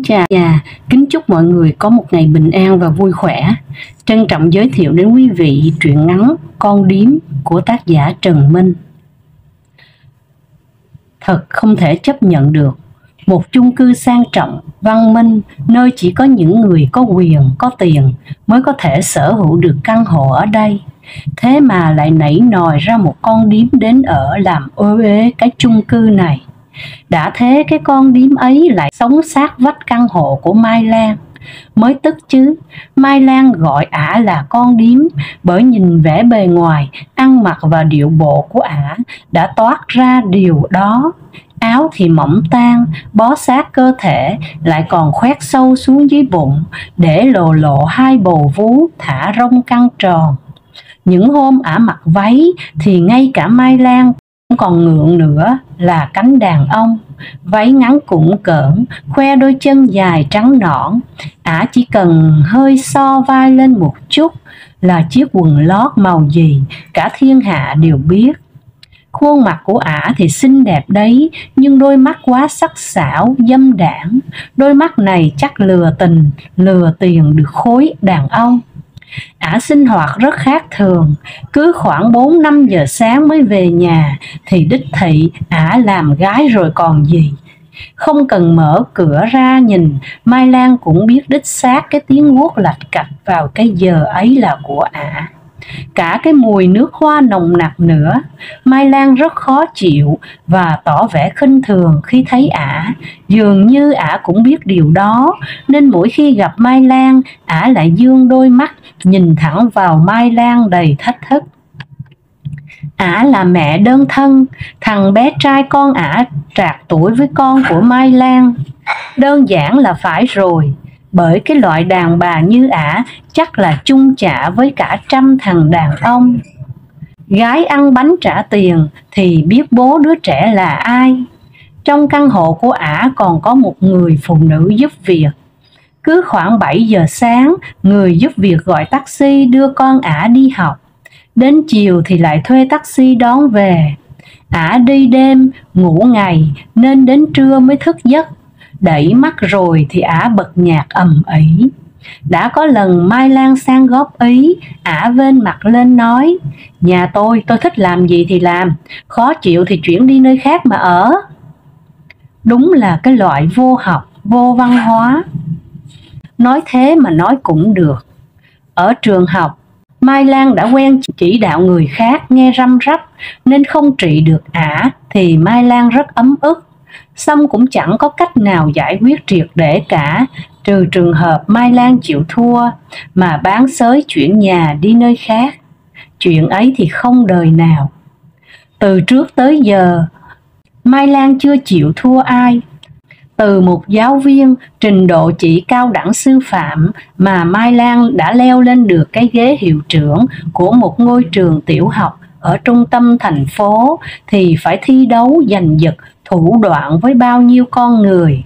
chào, kính chúc mọi người có một ngày bình an và vui khỏe. Trân trọng giới thiệu đến quý vị truyện ngắn Con Điếm của tác giả Trần Minh. Thật không thể chấp nhận được một chung cư sang trọng, văn minh, nơi chỉ có những người có quyền, có tiền mới có thể sở hữu được căn hộ ở đây. Thế mà lại nảy nòi ra một con điếm đến ở làm ô uế cái chung cư này. Đã thế cái con điếm ấy lại sống sát vách căn hộ của Mai Lan. Mới tức chứ, Mai Lan gọi ả là con điếm bởi nhìn vẻ bề ngoài, ăn mặc và điệu bộ của ả đã toát ra điều đó. Áo thì mỏng tang, bó sát cơ thể, lại còn khoét sâu xuống dưới bụng, để lộ hai bầu vú thả rông căng tròn. Những hôm ả mặc váy thì ngay cả Mai Lan còn ngượng nữa là cánh đàn ông. Váy ngắn củng cỡn, khoe đôi chân dài trắng nõn. Ả chỉ cần hơi so vai lên một chút là chiếc quần lót màu gì cả thiên hạ đều biết. Khuôn mặt của ả thì xinh đẹp đấy, nhưng đôi mắt quá sắc sảo, dâm đãng. Đôi mắt này chắc lừa tình, lừa tiền được khối đàn ông. Ả sinh hoạt rất khác thường, cứ khoảng 4-5 giờ sáng mới về nhà thì đích thị ả làm gái rồi còn gì. Không cần mở cửa ra nhìn, Mai Lan cũng biết đích xác cái tiếng guốc lạch cạch vào cái giờ ấy là của ả. Cả cái mùi nước hoa nồng nặc nữa. Mai Lan rất khó chịu và tỏ vẻ khinh thường khi thấy ả. Dường như ả cũng biết điều đó, nên mỗi khi gặp Mai Lan, ả lại dương đôi mắt nhìn thẳng vào Mai Lan đầy thách thức. Ả là mẹ đơn thân, thằng bé trai con ả trạc tuổi với con của Mai Lan. Đơn giản là phải rồi, bởi cái loại đàn bà như ả chắc là chung chạ với cả trăm thằng đàn ông. Gái ăn bánh trả tiền thì biết bố đứa trẻ là ai. Trong căn hộ của ả còn có một người phụ nữ giúp việc. Cứ khoảng 7 giờ sáng, người giúp việc gọi taxi đưa con ả đi học. Đến chiều thì lại thuê taxi đón về. Ả đi đêm, ngủ ngày nên đến trưa mới thức giấc. Đẩy mắt rồi thì ả bật nhạc ầm ĩ. Đã có lần Mai Lan sang góp ý, ả vênh mặt lên nói: "Nhà tôi thích làm gì thì làm, khó chịu thì chuyển đi nơi khác mà ở." Đúng là cái loại vô học, vô văn hóa. Nói thế mà nói cũng được. Ở trường học, Mai Lan đã quen chỉ đạo người khác nghe răm rắp, nên không trị được ả thì Mai Lan rất ấm ức. Xong cũng chẳng có cách nào giải quyết triệt để cả, trừ trường hợp Mai Lan chịu thua mà bán xới chuyển nhà đi nơi khác. Chuyện ấy thì không đời nào. Từ trước tới giờ, Mai Lan chưa chịu thua ai. Từ một giáo viên trình độ chỉ cao đẳng sư phạm mà Mai Lan đã leo lên được cái ghế hiệu trưởng của một ngôi trường tiểu học ở trung tâm thành phố thì phải thi đấu giành giật thủ đoạn với bao nhiêu con người.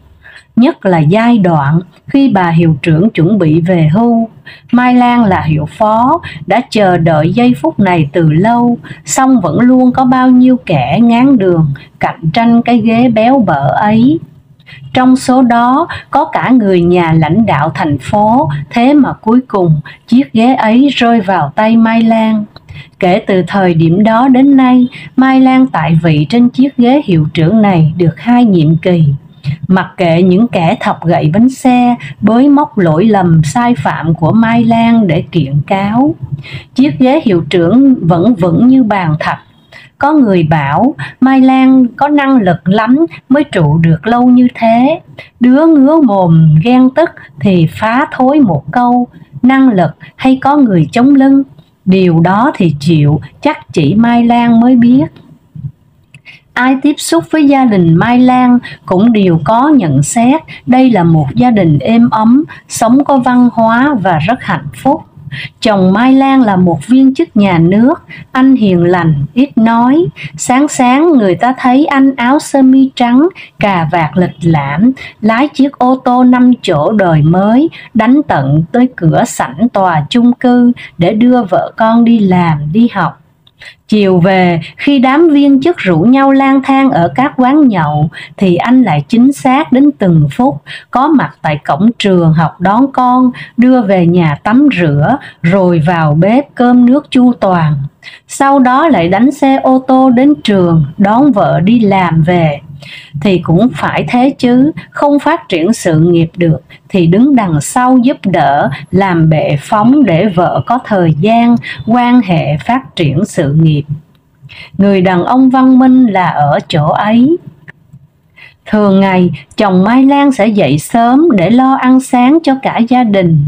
Nhất là giai đoạn khi bà hiệu trưởng chuẩn bị về hưu. Mai Lan là hiệu phó, đã chờ đợi giây phút này từ lâu, song vẫn luôn có bao nhiêu kẻ ngáng đường cạnh tranh cái ghế béo bở ấy. Trong số đó có cả người nhà lãnh đạo thành phố, thế mà cuối cùng chiếc ghế ấy rơi vào tay Mai Lan. Kể từ thời điểm đó đến nay, Mai Lan tại vị trên chiếc ghế hiệu trưởng này được 2 nhiệm kỳ. Mặc kệ những kẻ thọc gậy bánh xe, bới móc lỗi lầm sai phạm của Mai Lan để kiện cáo, chiếc ghế hiệu trưởng vẫn vững như bàn thạch. Có người bảo Mai Lan có năng lực lắm mới trụ được lâu như thế. Đứa ngứa mồm ghen tức thì phá thối một câu: năng lực hay có người chống lưng. Điều đó thì chịu chắc chỉ Mai Lan mới biết. Ai tiếp xúc với gia đình Mai Lan cũng đều có nhận xét đây là một gia đình êm ấm, sống có văn hóa và rất hạnh phúc. Chồng Mai Lan là một viên chức nhà nước, anh hiền lành, ít nói. Sáng người ta thấy anh áo sơ mi trắng, cà vạt lịch lãm, lái chiếc ô tô 5 chỗ đời mới, đánh tận tới cửa sảnh tòa chung cư để đưa vợ con đi làm, đi học. Chiều về, khi đám viên chức rủ nhau lang thang ở các quán nhậu, thì anh lại chính xác đến từng phút, có mặt tại cổng trường học đón con, đưa về nhà tắm rửa, rồi vào bếp cơm nước chu toàn. Sau đó lại đánh xe ô tô đến trường, đón vợ đi làm về. Thì cũng phải thế chứ, không phát triển sự nghiệp được thì đứng đằng sau giúp đỡ, làm bệ phóng để vợ có thời gian, quan hệ phát triển sự nghiệp. Người đàn ông văn minh là ở chỗ ấy. Thường ngày, chồng Mai Lan sẽ dậy sớm để lo ăn sáng cho cả gia đình.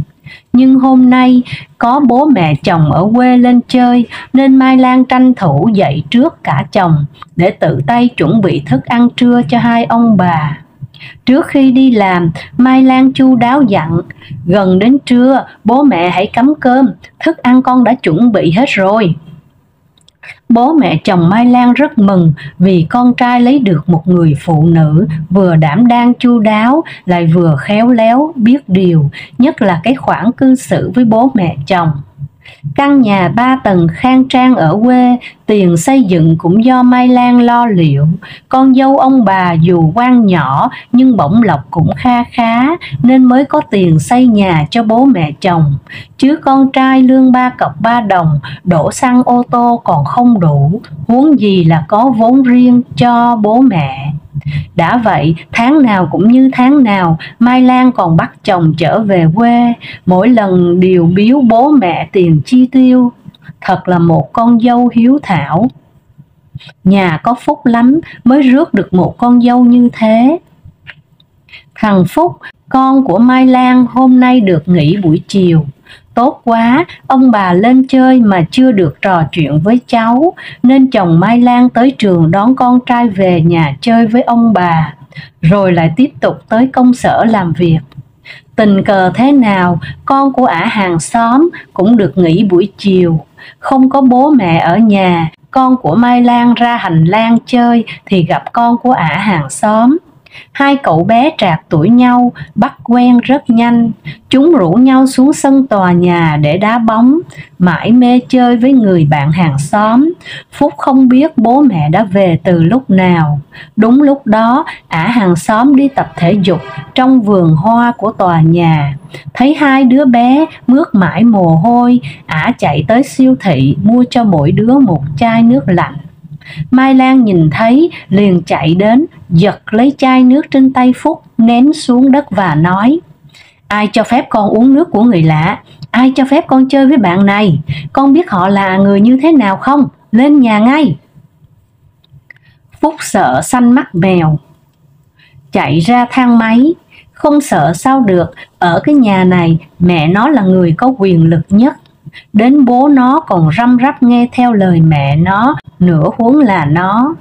Nhưng hôm nay, có bố mẹ chồng ở quê lên chơi, nên Mai Lan tranh thủ dậy trước cả chồng để tự tay chuẩn bị thức ăn trưa cho hai ông bà. Trước khi đi làm, Mai Lan chu đáo dặn, gần đến trưa, bố mẹ hãy cắm cơm, thức ăn con đã chuẩn bị hết rồi. Bố mẹ chồng Mai Lan rất mừng vì con trai lấy được một người phụ nữ vừa đảm đang chu đáo lại vừa khéo léo, biết điều, nhất là cái khoản cư xử với bố mẹ chồng. Căn nhà 3 tầng khang trang ở quê, tiền xây dựng cũng do Mai Lan lo liệu. Con dâu ông bà dù quan nhỏ nhưng bổng lộc cũng kha khá, nên mới có tiền xây nhà cho bố mẹ chồng. Chứ con trai lương 3 cọc 3 đồng, đổ xăng ô tô còn không đủ, huống gì là có vốn riêng cho bố mẹ. Đã vậy, tháng nào cũng như tháng nào, Mai Lan còn bắt chồng trở về quê, mỗi lần đều biếu bố mẹ tiền chi tiêu. Thật là một con dâu hiếu thảo. Nhà có phúc lắm mới rước được một con dâu như thế. Thằng Phúc, con của Mai Lan, hôm nay được nghỉ buổi chiều. Tốt quá, ông bà lên chơi mà chưa được trò chuyện với cháu, nên chồng Mai Lan tới trường đón con trai về nhà chơi với ông bà, rồi lại tiếp tục tới công sở làm việc. Tình cờ thế nào, con của ả hàng xóm cũng được nghỉ buổi chiều. Không có bố mẹ ở nhà, con của Mai Lan ra hành lang chơi thì gặp con của ả hàng xóm. Hai cậu bé trạc tuổi nhau, bắt quen rất nhanh. Chúng rủ nhau xuống sân tòa nhà để đá bóng, mải mê chơi với người bạn hàng xóm. Phúc không biết bố mẹ đã về từ lúc nào. Đúng lúc đó, ả hàng xóm đi tập thể dục trong vườn hoa của tòa nhà. Thấy hai đứa bé mướt mải mồ hôi, ả chạy tới siêu thị mua cho mỗi đứa một chai nước lạnh. Mai Lan nhìn thấy liền chạy đến, giật lấy chai nước trên tay Phúc, ném xuống đất và nói: Ai cho phép con uống nước của người lạ? Ai cho phép con chơi với bạn này? Con biết họ là người như thế nào không? Lên nhà ngay! Phúc sợ xanh mắt mèo, chạy ra thang máy. Không sợ sao được, ở cái nhà này mẹ nó là người có quyền lực nhất. Đến bố nó còn răm rắp nghe theo lời mẹ nó, nửa huống là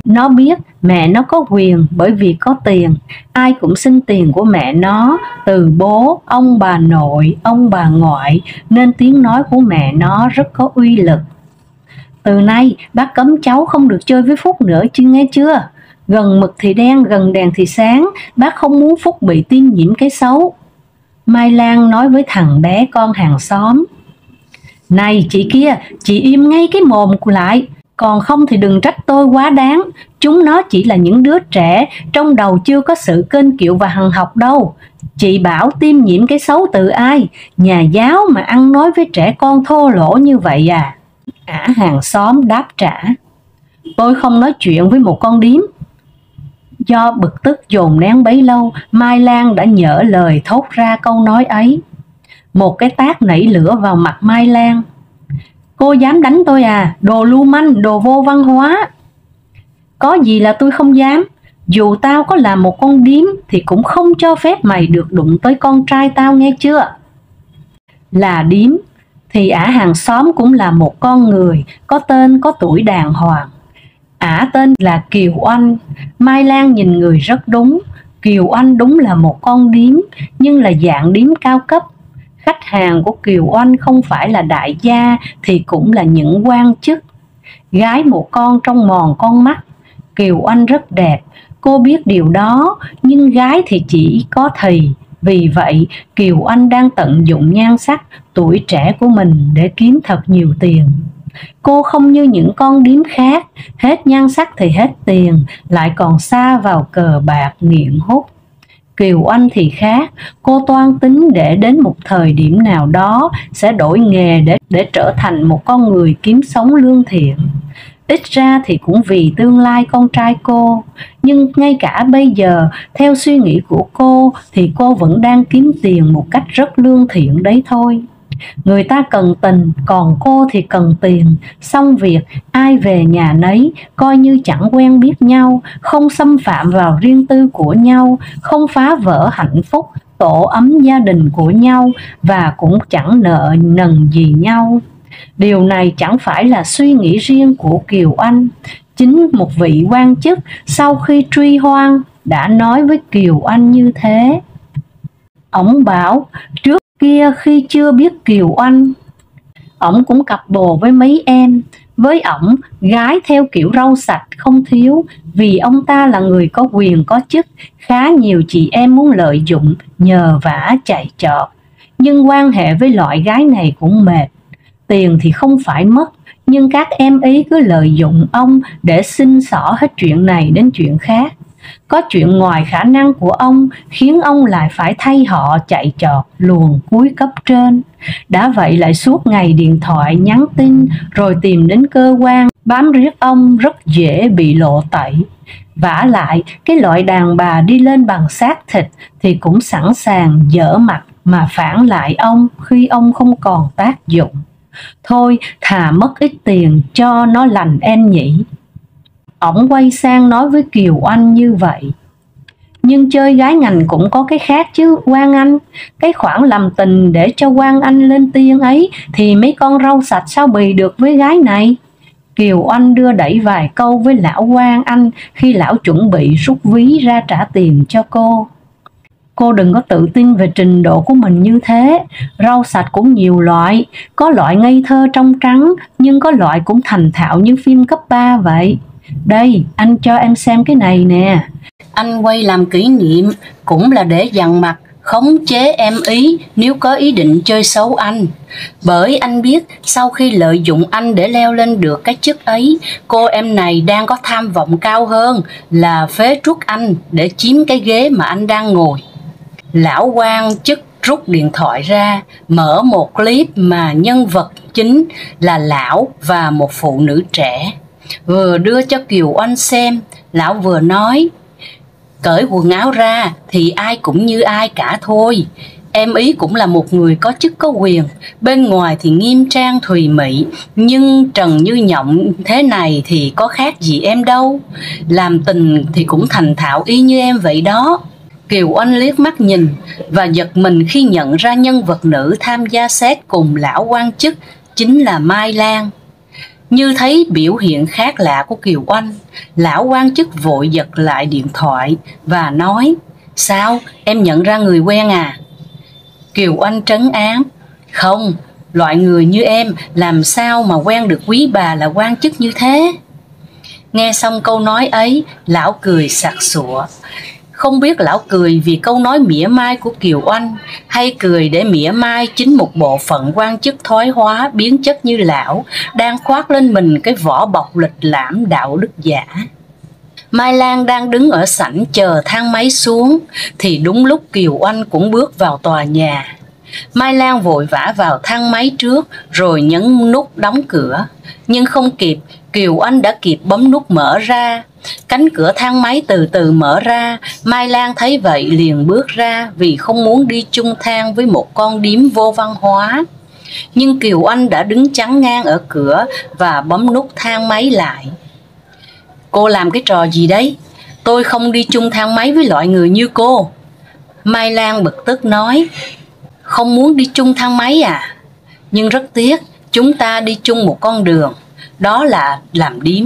nó biết mẹ nó có quyền bởi vì có tiền. Ai cũng xin tiền của mẹ nó, từ bố, ông bà nội, ông bà ngoại, nên tiếng nói của mẹ nó rất có uy lực. Từ nay bác cấm cháu không được chơi với Phúc nữa chứ, nghe chưa? Gần mực thì đen, gần đèn thì sáng, bác không muốn Phúc bị tiêm nhiễm cái xấu. Mai Lan nói với thằng bé con hàng xóm: Này chị kia, chị im ngay cái mồm lại, còn không thì đừng trách tôi quá đáng. Chúng nó chỉ là những đứa trẻ, trong đầu chưa có sự kênh kiệu và hằng học đâu. Chị bảo tiêm nhiễm cái xấu từ ai? Nhà giáo mà ăn nói với trẻ con thô lỗ như vậy à? Ả hàng xóm đáp trả: Tôi không nói chuyện với một con điếm. Do bực tức dồn nén bấy lâu, Mai Lan đã nhỡ lời thốt ra câu nói ấy. Một cái tát nảy lửa vào mặt Mai Lan. Cô dám đánh tôi à? Đồ lưu manh, đồ vô văn hóa. Có gì là tôi không dám. Dù tao có là một con điếm thì cũng không cho phép mày được đụng tới con trai tao, nghe chưa? Là điếm thì ả hàng xóm cũng là một con người, có tên có tuổi đàng hoàng. Ả tên là Kiều Oanh. Mai Lan nhìn người rất đúng. Kiều Oanh đúng là một con điếm, nhưng là dạng điếm cao cấp. Khách hàng của Kiều Oanh không phải là đại gia thì cũng là những quan chức. Gái một con trong mòn con mắt. Kiều Oanh rất đẹp, cô biết điều đó, nhưng gái thì chỉ có thì. Vì vậy, Kiều Oanh đang tận dụng nhan sắc, tuổi trẻ của mình để kiếm thật nhiều tiền. Cô không như những con điếm khác, hết nhan sắc thì hết tiền, lại còn sa vào cờ bạc nghiện hút. Kiều Oanh thì khác, cô toan tính để đến một thời điểm nào đó sẽ đổi nghề để trở thành một con người kiếm sống lương thiện. Ít ra thì cũng vì tương lai con trai cô, nhưng ngay cả bây giờ, theo suy nghĩ của cô thì cô vẫn đang kiếm tiền một cách rất lương thiện đấy thôi. Người ta cần tình, còn cô thì cần tiền, xong việc ai về nhà nấy, coi như chẳng quen biết nhau, không xâm phạm vào riêng tư của nhau, không phá vỡ hạnh phúc, tổ ấm gia đình của nhau, và cũng chẳng nợ nần gì nhau. Điều này chẳng phải là suy nghĩ riêng của Kiều Oanh. Chính một vị quan chức sau khi truy hoan đã nói với Kiều Oanh như thế. Ổng bảo trước kia khi chưa biết Kiều Oanh, ổng cũng cặp bồ với mấy em. Với ổng, gái theo kiểu rau sạch không thiếu, vì ông ta là người có quyền có chức, khá nhiều chị em muốn lợi dụng, nhờ vả chạy trọt. Nhưng quan hệ với loại gái này cũng mệt. Tiền thì không phải mất, nhưng các em ấy cứ lợi dụng ông để xin xỏ hết chuyện này đến chuyện khác. Có chuyện ngoài khả năng của ông khiến ông lại phải thay họ chạy trọt luồn cuối cấp trên. Đã vậy lại suốt ngày điện thoại nhắn tin rồi tìm đến cơ quan bám riết ông, rất dễ bị lộ tẩy. Vả lại cái loại đàn bà đi lên bằng xác thịt thì cũng sẵn sàng dở mặt mà phản lại ông khi ông không còn tác dụng. Thôi thà mất ít tiền cho nó lành em nhỉ. Ổng quay sang nói với Kiều Oanh như vậy. Nhưng chơi gái ngành cũng có cái khác chứ Quang Anh. Cái khoản làm tình để cho Quang Anh lên tiên ấy thì mấy con rau sạch sao bì được với gái này. Kiều Oanh đưa đẩy vài câu với lão Quang Anh khi lão chuẩn bị rút ví ra trả tiền cho cô. Cô đừng có tự tin về trình độ của mình như thế. Rau sạch cũng nhiều loại, có loại ngây thơ trong trắng, nhưng có loại cũng thành thạo như phim cấp 3 vậy. Đây, anh cho em xem cái này nè. Anh quay làm kỷ niệm, cũng là để dằn mặt, khống chế em ý nếu có ý định chơi xấu anh. Bởi anh biết sau khi lợi dụng anh để leo lên được cái chức ấy, cô em này đang có tham vọng cao hơn là phế truất anh để chiếm cái ghế mà anh đang ngồi. Lão quan chức rút điện thoại ra, mở một clip mà nhân vật chính là lão và một phụ nữ trẻ. Vừa đưa cho Kiều Oanh xem, lão vừa nói, cởi quần áo ra thì ai cũng như ai cả thôi. Em ý cũng là một người có chức có quyền, bên ngoài thì nghiêm trang thùy mị, nhưng trần như nhộng thế này thì có khác gì em đâu. Làm tình thì cũng thành thạo y như em vậy đó. Kiều Oanh liếc mắt nhìn và giật mình khi nhận ra nhân vật nữ tham gia xét cùng lão quan chức chính là Mai Lan. Như thấy biểu hiện khác lạ của Kiều Oanh, lão quan chức vội giật lại điện thoại và nói, sao, em nhận ra người quen à? Kiều Oanh trấn an, không, loại người như em làm sao mà quen được quý bà là quan chức như thế? Nghe xong câu nói ấy, lão cười sặc sụa. Không biết lão cười vì câu nói mỉa mai của Kiều Oanh, hay cười để mỉa mai chính một bộ phận quan chức thoái hóa biến chất như lão đang khoác lên mình cái vỏ bọc lịch lãm đạo đức giả. Mai Lan đang đứng ở sảnh chờ thang máy xuống thì đúng lúc Kiều Oanh cũng bước vào tòa nhà. Mai Lan vội vã vào thang máy trước rồi nhấn nút đóng cửa, nhưng không kịp, Kiều Oanh đã kịp bấm nút mở ra. Cánh cửa thang máy từ từ mở ra, Mai Lan thấy vậy liền bước ra vì không muốn đi chung thang với một con điếm vô văn hóa. Nhưng Kiều Oanh đã đứng chắn ngang ở cửa và bấm nút thang máy lại. Cô làm cái trò gì đấy? Tôi không đi chung thang máy với loại người như cô. Mai Lan bực tức nói. Không muốn đi chung thang máy à? Nhưng rất tiếc, chúng ta đi chung một con đường, đó là làm điếm.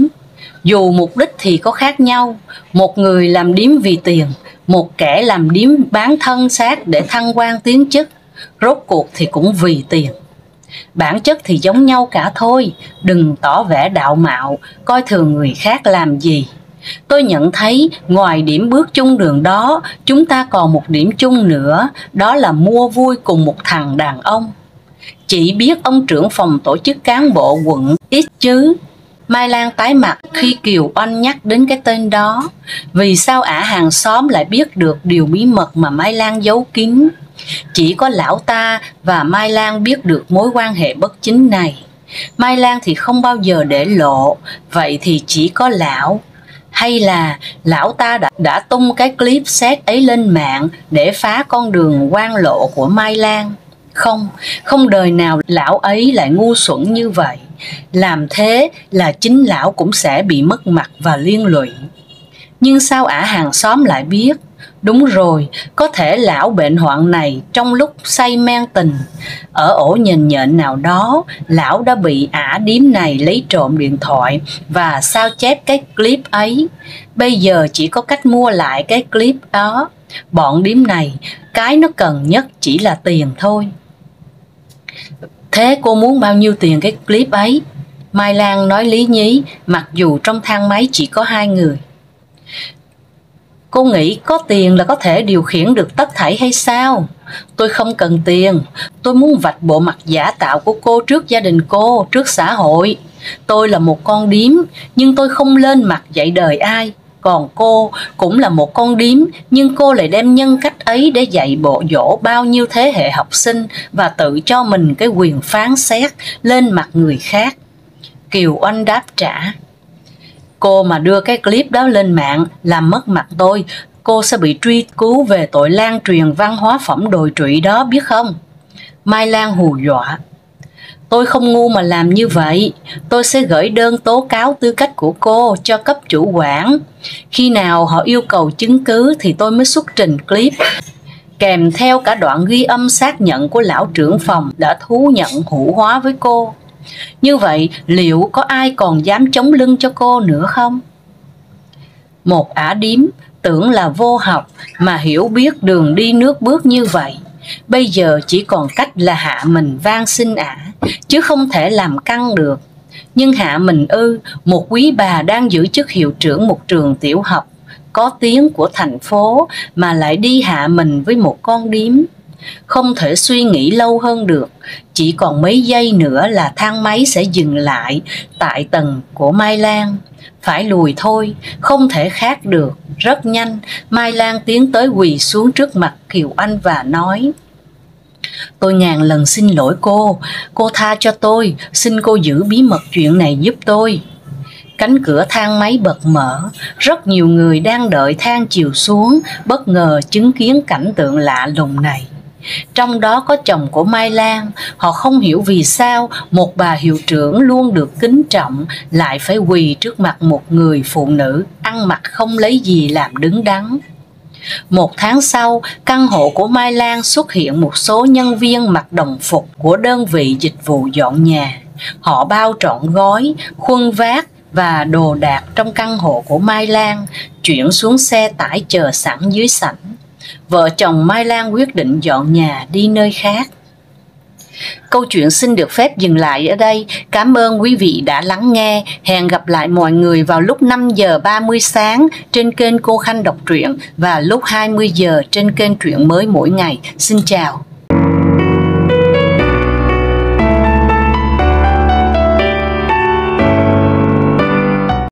Dù mục đích thì có khác nhau, một người làm điếm vì tiền, một kẻ làm điếm bán thân xác để thăng quan tiến chức, rốt cuộc thì cũng vì tiền. Bản chất thì giống nhau cả thôi, đừng tỏ vẻ đạo mạo, coi thường người khác làm gì. Tôi nhận thấy ngoài điểm bước chung đường đó, chúng ta còn một điểm chung nữa, đó là mua vui cùng một thằng đàn ông. Chị biết ông trưởng phòng tổ chức cán bộ quận ít chứ? Mai Lan tái mặt khi Kiều Oanh nhắc đến cái tên đó. Vì sao ả hàng xóm lại biết được điều bí mật mà Mai Lan giấu kín? Chỉ có lão ta và Mai Lan biết được mối quan hệ bất chính này. Mai Lan thì không bao giờ để lộ, vậy thì chỉ có lão. Hay là lão ta đã tung cái clip xét ấy lên mạng để phá con đường quan lộ của Mai Lan? Không đời nào lão ấy lại ngu xuẩn như vậy. Làm thế là chính lão cũng sẽ bị mất mặt và liên lụy. Nhưng sao ả hàng xóm lại biết? Đúng rồi, có thể lão bệnh hoạn này trong lúc say men tình. Ở ổ nhền nhện nào đó, lão đã bị ả điếm này lấy trộm điện thoại và sao chép cái clip ấy. Bây giờ chỉ có cách mua lại cái clip đó. Bọn điếm này, cái nó cần nhất chỉ là tiền thôi. Thế cô muốn bao nhiêu tiền cái clip ấy? Mai Lan nói lý nhí, mặc dù trong thang máy chỉ có 2 người. Cô nghĩ có tiền là có thể điều khiển được tất thảy hay sao? Tôi không cần tiền. Tôi muốn vạch bộ mặt giả tạo của cô trước gia đình cô, trước xã hội. Tôi là một con điếm, nhưng tôi không lên mặt dạy đời ai. Còn cô cũng là một con điếm, nhưng cô lại đem nhân cách ấy để dạy bộ dỗ bao nhiêu thế hệ học sinh và tự cho mình cái quyền phán xét lên mặt người khác. Kiều Oanh đáp trả. Cô mà đưa cái clip đó lên mạng làm mất mặt tôi, cô sẽ bị truy cứu về tội lan truyền văn hóa phẩm đồi trụy đó biết không? Mai Lan hù dọa. Tôi không ngu mà làm như vậy. Tôi sẽ gửi đơn tố cáo tư cách của cô cho cấp chủ quản. Khi nào họ yêu cầu chứng cứ thì tôi mới xuất trình clip, kèm theo cả đoạn ghi âm xác nhận của lão trưởng phòng đã thú nhận hữu hóa với cô. Như vậy liệu có ai còn dám chống lưng cho cô nữa không? Một ả điếm tưởng là vô học mà hiểu biết đường đi nước bước như vậy. Bây giờ chỉ còn cách là hạ mình van xin ả, chứ không thể làm căng được. Nhưng hạ mình ư? Một quý bà đang giữ chức hiệu trưởng một trường tiểu học có tiếng của thành phố mà lại đi hạ mình với một con điếm. Không thể suy nghĩ lâu hơn được. Chỉ còn mấy giây nữa là thang máy sẽ dừng lại tại tầng của Mai Lan. Phải lùi thôi, không thể khác được. Rất nhanh, Mai Lan tiến tới quỳ xuống trước mặt Kiều Oanh và nói: Tôi ngàn lần xin lỗi cô tha cho tôi, xin cô giữ bí mật chuyện này giúp tôi. Cánh cửa thang máy bật mở, rất nhiều người đang đợi thang chiều xuống, bất ngờ chứng kiến cảnh tượng lạ lùng này. Trong đó có chồng của Mai Lan. Họ không hiểu vì sao một bà hiệu trưởng luôn được kính trọng lại phải quỳ trước mặt một người phụ nữ ăn mặc không lấy gì làm đứng đắn. 1 tháng sau, căn hộ của Mai Lan xuất hiện một số nhân viên mặc đồng phục của đơn vị dịch vụ dọn nhà. Họ bao trọn gói, khuân vác và đồ đạc trong căn hộ của Mai Lan, chuyển xuống xe tải chờ sẵn dưới sảnh. Vợ chồng Mai Lan quyết định dọn nhà đi nơi khác. Câu chuyện xin được phép dừng lại ở đây. Cảm ơn quý vị đã lắng nghe. Hẹn gặp lại mọi người vào lúc 5 giờ 30 sáng trên kênh Cô Khanh Đọc Truyện và lúc 20 giờ trên kênh Truyện Mới mỗi ngày. Xin chào.